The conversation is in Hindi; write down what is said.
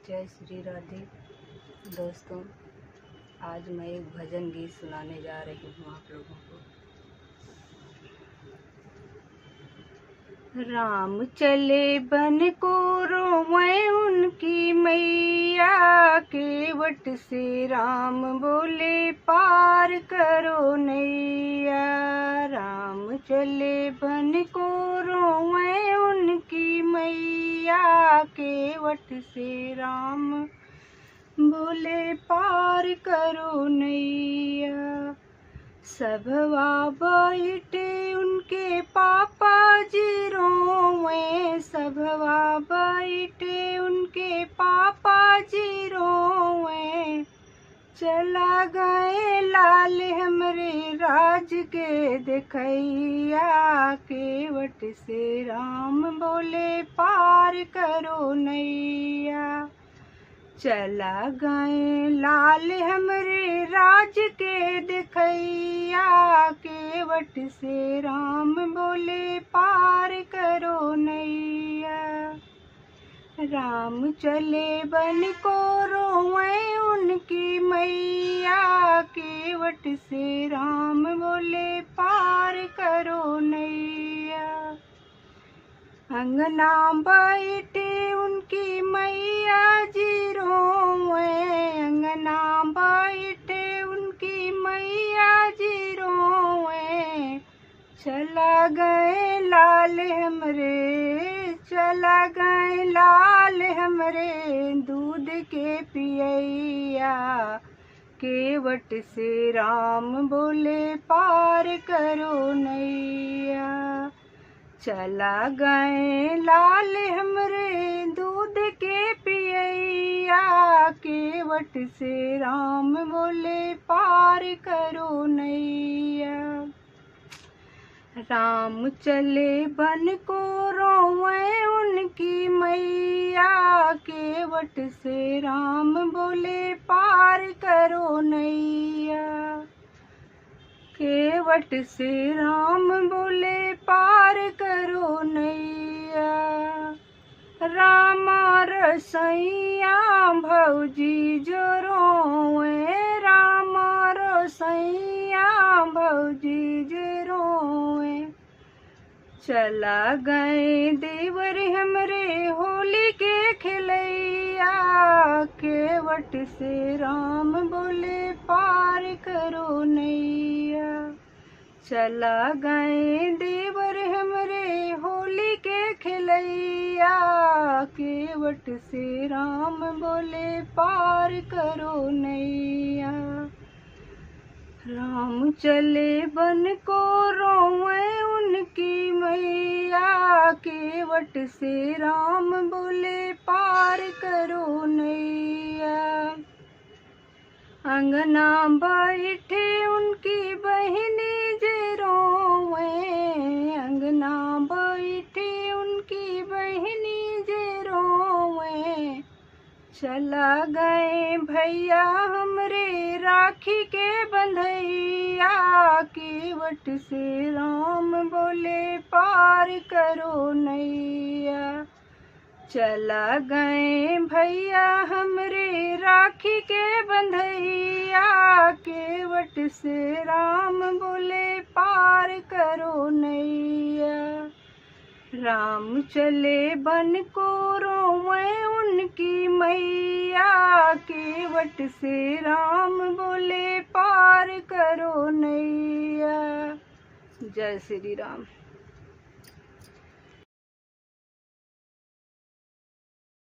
जय श्री राधे। दोस्तों, आज मैं एक भजन गीत सुनाने जा रही हूँ आप लोगों को। राम चले बन को रोवें उनकी मैया, केवट से राम बोले पार करो नैया। राम चले बन को रोवें उनकी मैया, केवट से राम बोले पार करो नैया। सभवा बैठे उनके पापा जी रोवें, सभवा बैठे उनके पापा जी रोवें। चला गए लाल हमरे राज के देखैया, केवट से राम बोले पार करो नैया। चला गए लाल हमरे राज के देखैया, केवट से राम बोले पार करो नैया। राम चले बन को रोवें उनकी मैया, केवट से राम बोले पार करो नैया। अंगना बैठे उनकी मैया जी रोवें, अंगना बैठे उनकी मैया जी रोवें। चला गए लाल हमरे, चला गए लाल हमरे दूध के पियैया, केवट से राम बोले पार करो नैया। चला गए लाल हमरे दूध के पियैया, केवट से राम बोले पार करो नैया। राम चले बन को रोवें उनकी मैया, केवट से राम बोले पार करो नैया। केवट से राम बोले पार करो नैया। राम रसैया भौजी जो रोवें, राम रसैया भौजी जो रोवें। चला गए देवर हमरे होली के खिलैया, केवट से राम बोले पार करो नैया। चला गए देवर हमरे होली के खिलैया, केवट से राम बोले पार करो नैया। राम चले बन को रोवें उनकी मैया, केवट से राम बोले पार करो नैया। अंगना बैठे उनकी बहिनी जे रोवें, अंगना बैठे उनकी बहिनी जे रोवें। चला गए भैया हमरे राखी के बंधैया, केवट से राम बोले पार करो नैया। चला गए भैया हमरे राखी के बंधैया, केवट से राम बोले पार करो नैया। राम चले बन को रोवें उनकी मैया, केवट से राम बोले पार करो नैया। जय श्री राम।